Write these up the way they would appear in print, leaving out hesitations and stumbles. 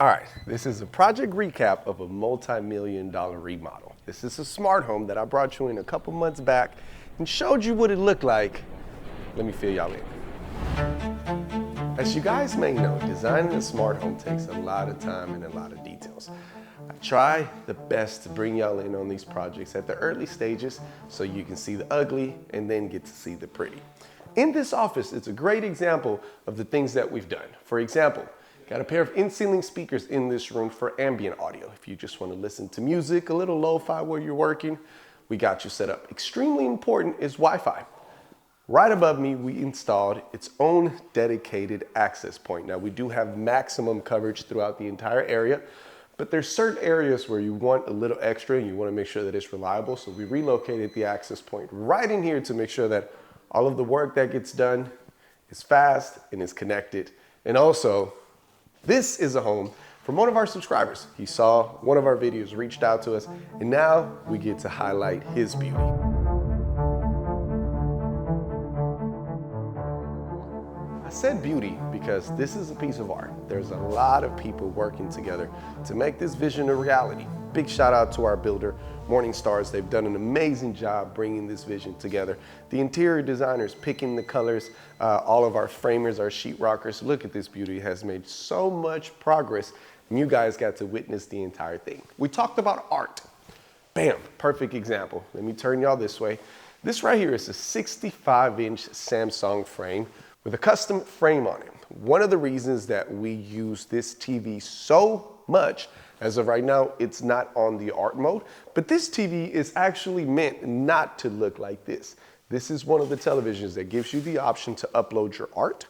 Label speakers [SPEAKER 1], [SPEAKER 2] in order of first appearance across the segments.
[SPEAKER 1] All right, this is a project recap of a multi-million-dollar remodel. This is a smart home that I brought you in a couple months back and showed you what it looked like. Let me fill y'all in. As you guys may know, designing a smart home takes a lot of time and a lot of details. I try the best to bring y'all in on these projects at the early stages so you can see the ugly and then get to see the pretty. In this office, it's a great example of the things that we've done. For example, got a pair of in-ceiling speakers in this room for ambient audio. If you just want to listen to music, a little lo-fi while you're working, we got you set up. Extremely important is Wi-Fi. Right above me, we installed its own dedicated access point. Now, we do have maximum coverage throughout the entire area, but there's certain areas where you want a little extra and you want to make sure that it's reliable. So we relocated the access point right in here to make sure that all of the work that gets done is fast and is connected. And also, this is a home from one of our subscribers. He saw one of our videos, reached out to us, and now we get to highlight his beauty. I said beauty because this is a piece of art. There's a lot of people working together to make this vision a reality. Big shout out to our builder, Morning Stars. They've done an amazing job bringing this vision together. The interior designers picking the colors, all of our framers, our sheetrockers. Look at this beauty. It has made so much progress, and you guys got to witness the entire thing. We talked about art. Bam, perfect example. Let me turn y'all this way. This right here is a 65-inch Samsung frame with a custom frame on it. One of the reasons that we use this TV so much, as of right now, it's not on the art mode, but this TV is actually meant not to look like this. This is one of the televisions that gives you the option to upload your art,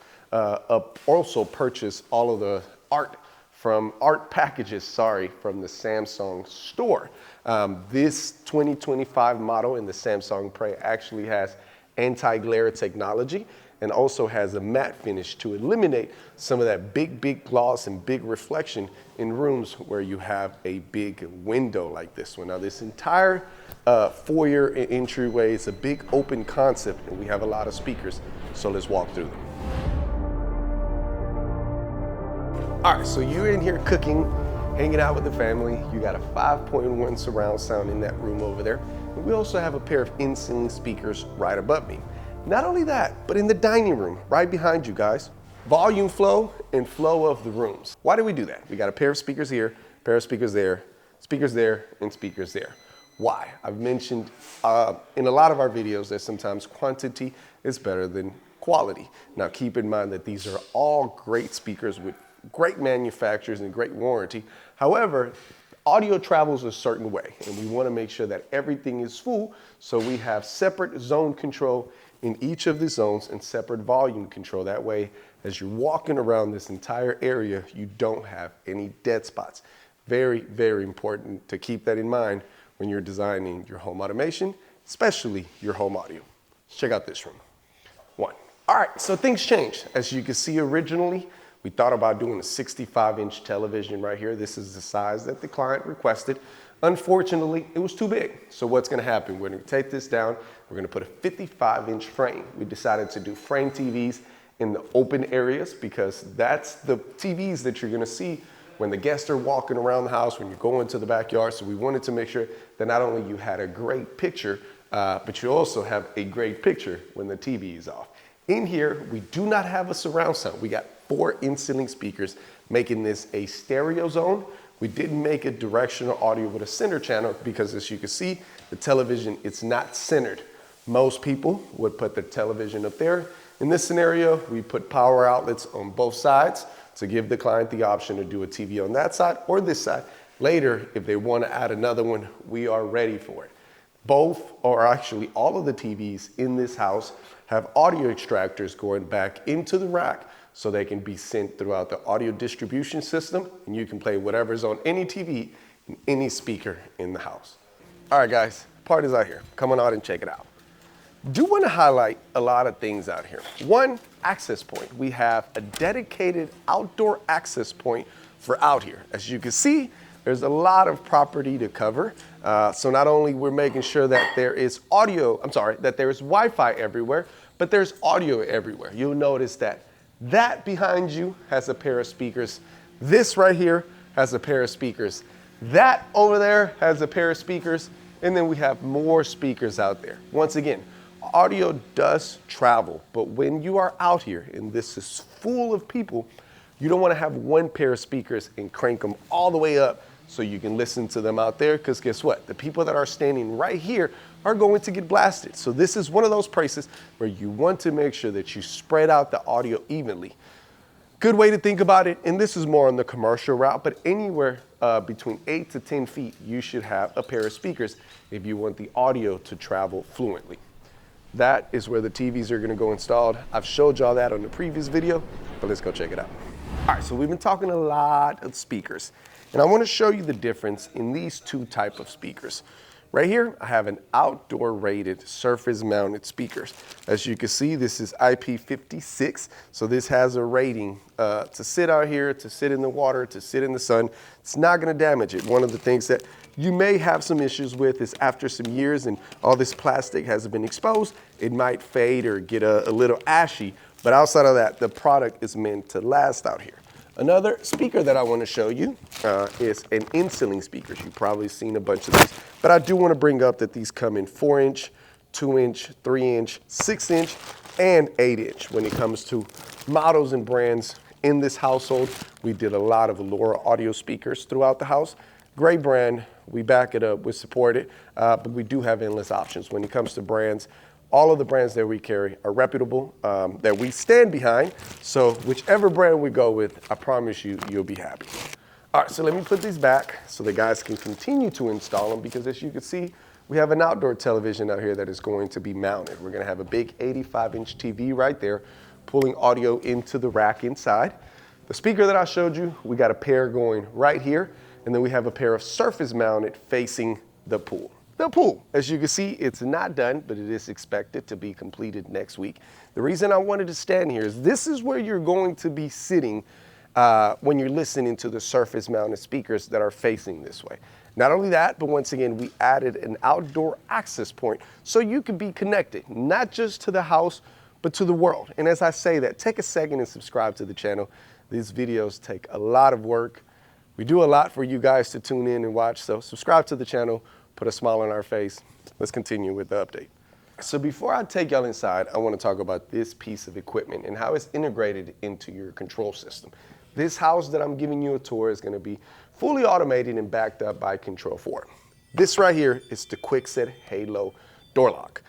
[SPEAKER 1] also purchase all of the art packages from the Samsung store. This 2025 model in the Samsung Frame actually has anti-glare technology and also has a matte finish to eliminate some of that big gloss and big reflection in rooms where you have a big window like this one. Now, this entire foyer entryway is a big open concept, and we have a lot of speakers, so let's walk through them. All right, so you're in here cooking, hanging out with the family. You got a 5.1 surround sound in that room over there. And we also have a pair of in-ceiling speakers right above me. Not only that, but in the dining room, right behind you guys, volume flow and flow of the rooms. Why do we do that? We got a pair of speakers here, pair of speakers there, and speakers there. Why? I've mentioned in a lot of our videos that sometimes quantity is better than quality. Now, keep in mind that these are all great speakers with great manufacturers and great warranty. However, audio travels a certain way, and we want to make sure that everything is full, so we have separate zone control in each of the zones and separate volume control. That way, as you're walking around this entire area, you don't have any dead spots. Very, very important to keep that in mind when you're designing your home automation, especially your home audio. Let's check out this room. One. All right, so things changed. As you can see, originally, we thought about doing a 65-inch television right here. This is the size that the client requested. Unfortunately, it was too big. So what's gonna happen? We're gonna take this down. We're gonna put a 55-inch frame. We decided to do frame TVs in the open areas because that's the TVs that you're gonna see when the guests are walking around the house, when you're going to the backyard. So we wanted to make sure that not only you had a great picture, but you also have a great picture when the TV is off. In here, we do not have a surround sound. We got 4 in-ceiling speakers, making this a stereo zone. We didn't make it directional audio with a center channel because, as you can see, the television, it's not centered. Most people would put the television up there. In this scenario, we put power outlets on both sides to give the client the option to do a TV on that side or this side. Later, if they want to add another one, we are ready for it. Both, or actually all of the TVs in this house have audio extractors going back into the rack so they can be sent throughout the audio distribution system, and you can play whatever's on any TV and any speaker in the house. All right, guys, party's out here. Come on out and check it out. Do want to highlight a lot of things out here. One, access point. We have a dedicated outdoor access point for out here. As you can see, there's a lot of property to cover. So not only we're making sure that there is that there is Wi-Fi everywhere, but there's audio everywhere. You'll notice that behind you has a pair of speakers. This right here has a pair of speakers. That over there has a pair of speakers, and then we have more speakers out there. Once again, audio does travel, but when you are out here and this is full of people, you don't want to have one pair of speakers and crank them all the way up so you can listen to them out there, because guess what? The people that are standing right here are going to get blasted. So this is one of those places where you want to make sure that you spread out the audio evenly. Good way to think about it, and this is more on the commercial route, but anywhere between 8 to 10 feet, you should have a pair of speakers if you want the audio to travel fluently. That is where the TVs are gonna go installed. I've showed y'all that on the previous video, but let's go check it out. All right, so we've been talking a lot of speakers, and I wanna show you the difference in these two types of speakers. Right here, I have an outdoor rated surface mounted speakers. As you can see, this is IP56, so this has a rating to sit out here, to sit in the water, to sit in the sun. It's not gonna damage it. One of the things that you may have some issues with is after some years and all this plastic has been exposed, it might fade or get a little ashy, but outside of that, the product is meant to last out here. Another speaker that I want to show you is an in-ceiling speakers. You've probably seen a bunch of these, but I do want to bring up that these come in 4-inch, 2-inch, 3-inch, 6-inch, and 8-inch. When it comes to models and brands in this household, we did a lot of Laura audio speakers throughout the house. Great brand, we back it up, we support it, but we do have endless options. When it comes to brands, all of the brands that we carry are reputable, that we stand behind. So whichever brand we go with, I promise you, you'll be happy. All right, so let me put these back so the guys can continue to install them, because as you can see, we have an outdoor television out here that is going to be mounted. We're gonna have a big 85-inch TV right there, pulling audio into the rack inside. The speaker that I showed you, we got a pair going right here, and then we have a pair of surface mounted facing the pool. The pool, as you can see, it's not done, but it is expected to be completed next week. The reason I wanted to stand here is this is where you're going to be sitting when you're listening to the surface mounted speakers that are facing this way. Not only that, but once again, we added an outdoor access point so you can be connected, not just to the house, but to the world. And as I say that, take a second and subscribe to the channel. These videos take a lot of work. We do a lot for you guys to tune in and watch, so subscribe to the channel. Put a smile on our face. Let's continue with the update. So before I take y'all inside, I want to talk about this piece of equipment and how it's integrated into your control system. This house that I'm giving you a tour is going to be fully automated and backed up by Control4. This right here is the Kwikset Halo door lock.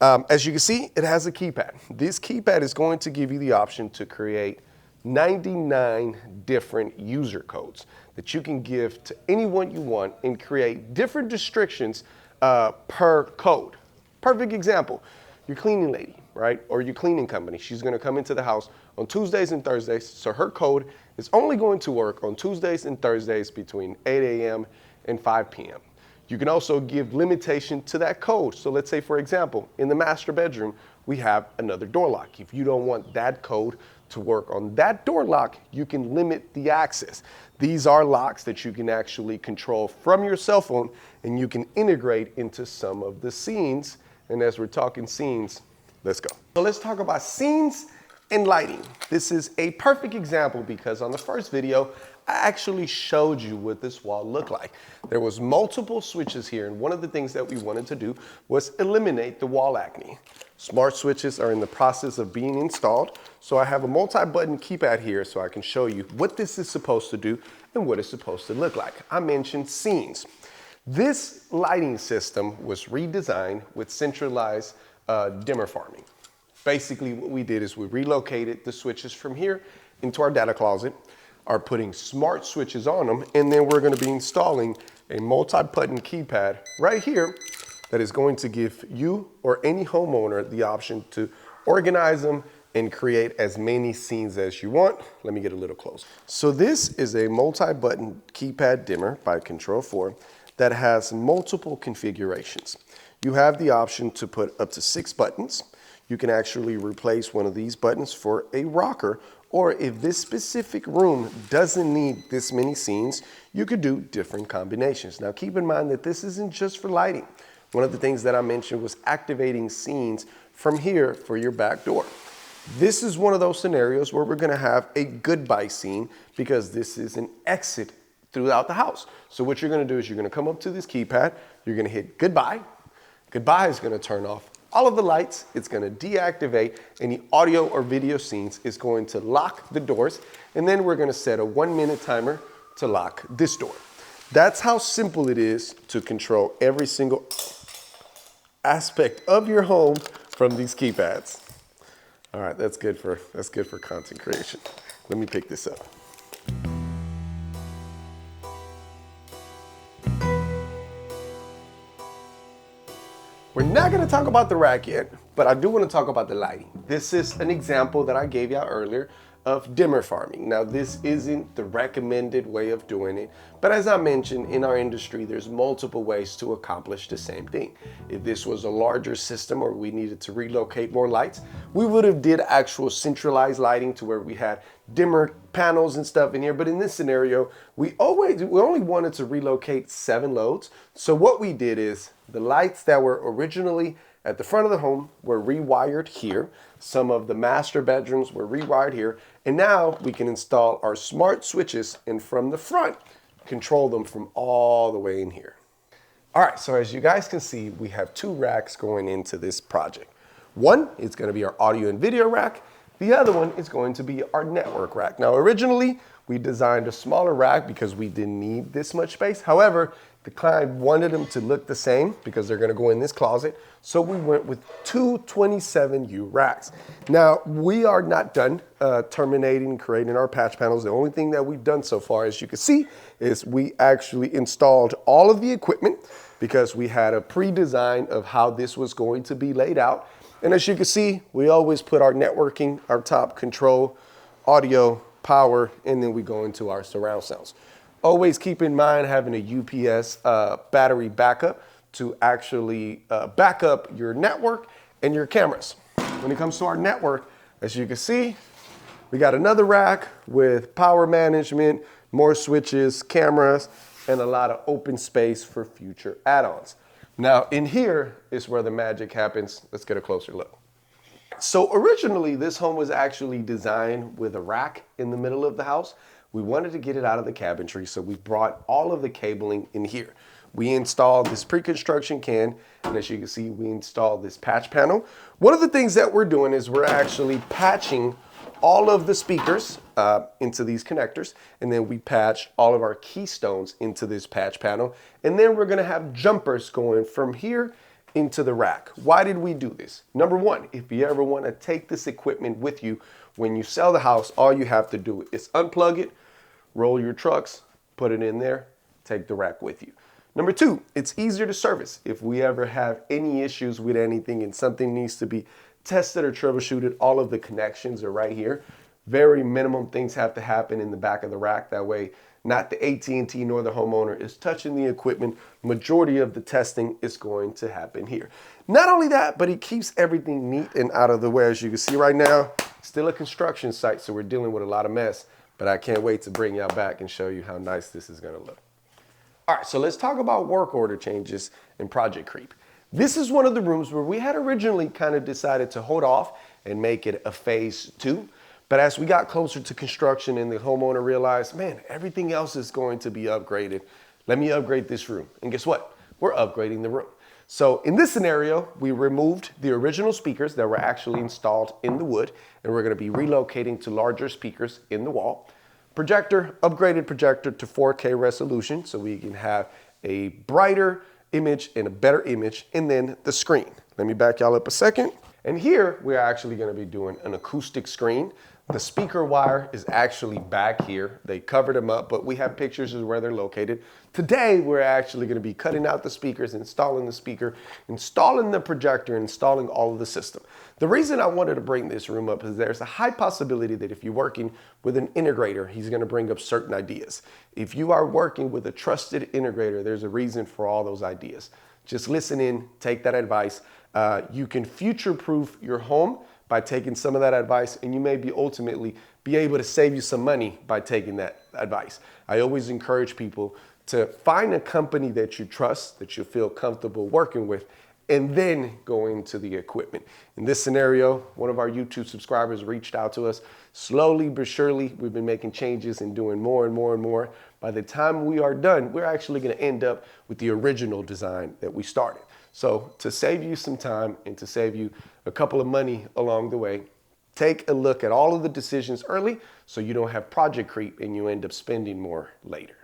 [SPEAKER 1] As you can see, it has a keypad. This keypad is going to give you the option to create 99 different user codes that you can give to anyone you want and create different restrictions per code. Perfect example, your cleaning lady, right? Or your cleaning company. She's gonna come into the house on Tuesdays and Thursdays, so her code is only going to work on Tuesdays and Thursdays between 8 a.m. and 5 p.m. You can also give limitation to that code. So let's say, for example, in the master bedroom, we have another door lock. If you don't want that code to work on that door lock, you can limit the access. These are locks that you can actually control from your cell phone, and you can integrate into some of the scenes. And as we're talking scenes, let's go. So let's talk about scenes and lighting. This is a perfect example because on the first video, I actually showed you what this wall looked like. There was multiple switches here, and one of the things that we wanted to do was eliminate the wall acne. Smart switches are in the process of being installed, so I have a multi-button keypad here so I can show you what this is supposed to do and what it's supposed to look like. I mentioned scenes. This lighting system was redesigned with centralized dimmer farming. Basically what we did is we relocated the switches from here into our data closet, are putting smart switches on them, and then we're going to be installing a multi-button keypad right here that is going to give you or any homeowner the option to organize them and create as many scenes as you want. Let me get a little closer. So this is a multi-button keypad dimmer by Control4 that has multiple configurations. You have the option to put up to 6 buttons. You can actually replace one of these buttons for a rocker, or if this specific room doesn't need this many scenes, you could do different combinations. Now keep in mind that this isn't just for lighting. One of the things that I mentioned was activating scenes from here for your back door. This is one of those scenarios where we're gonna have a goodbye scene because this is an exit throughout the house. So what you're gonna do is you're gonna come up to this keypad, you're gonna hit goodbye. Goodbye is gonna turn off all of the lights, it's gonna deactivate any audio or video scenes, it's going to lock the doors, and then we're gonna set a 1-minute timer to lock this door. That's how simple it is to control every single aspect of your home from these keypads. All right, that's good for content creation. Let me pick this up. We're not gonna talk about the rack yet, but I do wanna talk about the lighting. This is an example that I gave y'all earlier of dimmer farming. Now, this isn't the recommended way of doing it, but as I mentioned, in our industry, there's multiple ways to accomplish the same thing. If this was a larger system or we needed to relocate more lights, we would have did actual centralized lighting to where we had dimmer panels and stuff in here. But in this scenario, we only wanted to relocate 7 loads. So what we did is the lights that were originally at the front of the home were rewired here. Some of the master bedrooms were rewired here. And now we can install our smart switches and from the front, control them from all the way in here. All right, so as you guys can see, we have 2 racks going into this project. One is gonna be our audio and video rack. The other one is going to be our network rack. Now, originally, we designed a smaller rack because we didn't need this much space. However, the client wanted them to look the same because they're gonna go in this closet. So we went with 2 27U racks. Now, we are not done terminating, creating our patch panels. The only thing that we've done so far, as you can see, is we actually installed all of the equipment because we had a pre-design of how this was going to be laid out. And as you can see, we always put our networking, our top control, audio, power, and then we go into our surround sounds. Always keep in mind having a UPS battery backup to actually back up your network and your cameras. When it comes to our network, as you can see, we got another rack with power management, more switches, cameras, and a lot of open space for future add-ons. Now, in here is where the magic happens. Let's get a closer look. So originally, this home was actually designed with a rack in the middle of the house. We wanted to get it out of the cabinetry, so we brought all of the cabling in here. We installed this pre-construction can, and as you can see, we installed this patch panel. One of the things that we're doing is we're actually patching all of the speakers into these connectors, and then we patch all of our keystones into this patch panel, and then we're gonna have jumpers going from here into the rack. Why did we do this? Number one, if you ever wanna take this equipment with you, when you sell the house, all you have to do is unplug it, roll your trucks, put it in there, take the rack with you. Number two, it's easier to service. If we ever have any issues with anything and something needs to be tested or troubleshooted, all of the connections are right here. Very minimum things have to happen in the back of the rack. That way, not the AT&T nor the homeowner is touching the equipment. Majority of the testing is going to happen here. Not only that, but it keeps everything neat and out of the way. As you can see right now, still a construction site, so we're dealing with a lot of mess, but I can't wait to bring y'all back and show you how nice this is gonna look. All right, so let's talk about work order changes and project creep. This is one of the rooms where we had originally kind of decided to hold off and make it a phase 2. But as we got closer to construction and the homeowner realized, man, everything else is going to be upgraded. Let me upgrade this room. And guess what? We're upgrading the room. So in this scenario, we removed the original speakers that were actually installed in the wood, and we're gonna be relocating to larger speakers in the wall. Projector, upgraded projector to 4K resolution so we can have a brighter image and a better image, and then the screen. Let me back y'all up a second. And here, we're actually gonna be doing an acoustic screen. The speaker wire is actually back here. They covered them up, but we have pictures of where they're located. Today, we're actually gonna be cutting out the speakers, installing the speaker, installing the projector, installing all of the system. The reason I wanted to bring this room up is there's a high possibility that if you're working with an integrator, he's gonna bring up certain ideas. If you are working with a trusted integrator, there's a reason for all those ideas. Just listen in, take that advice. You can future-proof your home by taking some of that advice, and you may be ultimately be able to save you some money by taking that advice. I always encourage people to find a company that you trust, that you feel comfortable working with, and then go into the equipment. In this scenario, one of our YouTube subscribers reached out to us. Slowly but surely, we've been making changes and doing more and more and more. By the time we are done, we're actually going to end up with the original design that we started. So to save you some time and to save you a couple of money along the way, take a look at all of the decisions early so you don't have project creep and you end up spending more later.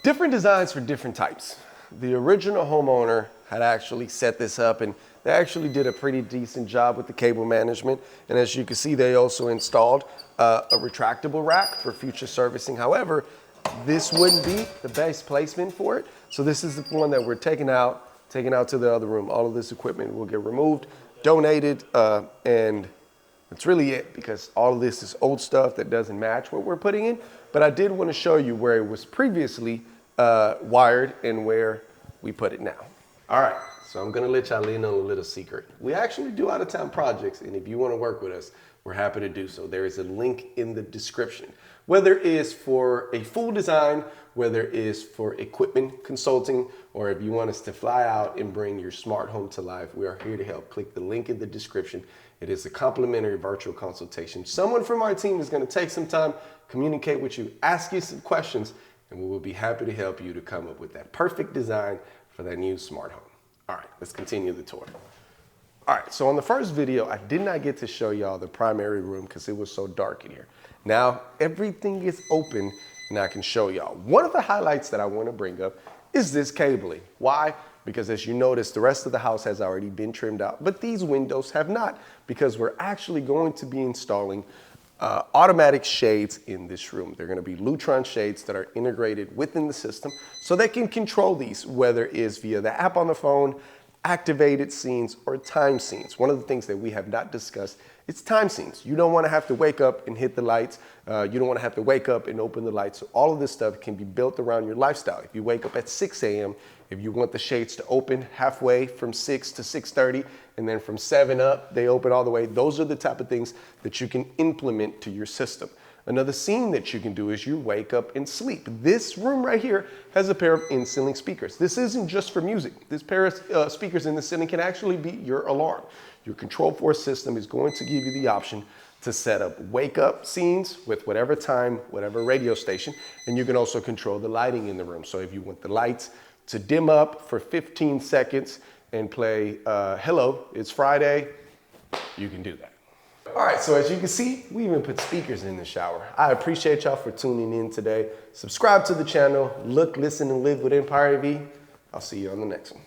[SPEAKER 1] Different designs for different types. The original homeowner had actually set this up, and they actually did a pretty decent job with the cable management. And as you can see, they also installed a retractable rack for future servicing. However, this wouldn't be the best placement for it. So this is the one that we're taking out to the other room. All of this equipment will get removed, donated, and that's really it, because all of this is old stuff that doesn't match what we're putting in. But I did want to show you where it was previously wired and where we put it now. All right, so I'm gonna let y'all in on a little secret. We actually do out-of-town projects, and if you want to work with us, we're happy to do so. There is a link in the description. Whether it is for a full design, whether it is for equipment consulting, or if you want us to fly out and bring your smart home to life, we are here to help. Click the link in the description. It is a complimentary virtual consultation. Someone from our team is going to take some time, communicate with you, ask you some questions, and we will be happy to help you to come up with that perfect design for that new smart home. All right, let's continue the tour. All right, so on the first video, I did not get to show y'all the primary room because it was so dark in here. Now, everything is open and I can show y'all. One of the highlights that I want to bring up is this cabling. Why? Because as you notice, the rest of the house has already been trimmed out, but these windows have not, because we're actually going to be installing automatic shades in this room. They're going to be Lutron shades that are integrated within the system, so they can control these, whether it is via the app on the phone, activated scenes, or time scenes. One of the things that we have not discussed is time scenes. You don't want to have to wake up and hit the lights. You don't want to have to wake up and open the lights. So all of this stuff can be built around your lifestyle. If you wake up at 6 a.m., if you want the shades to open halfway from 6 to 6:30, and then from 7 up, they open all the way. Those are the type of things that you can implement to your system. Another scene that you can do is you wake up and sleep. This room right here has a pair of in-ceiling speakers. This isn't just for music. This pair of speakers in the ceiling can actually be your alarm. Your Control 4 system is going to give you the option to set up wake up scenes with whatever time, whatever radio station, and you can also control the lighting in the room. So if you want the lights to dim up for 15 seconds and play Hello, It's Friday, you can do that. All right, so as you can see, we even put speakers in the shower. I appreciate y'all for tuning in today. Subscribe to the channel. Look, listen, and live with Empire AV. I'll see you on the next one.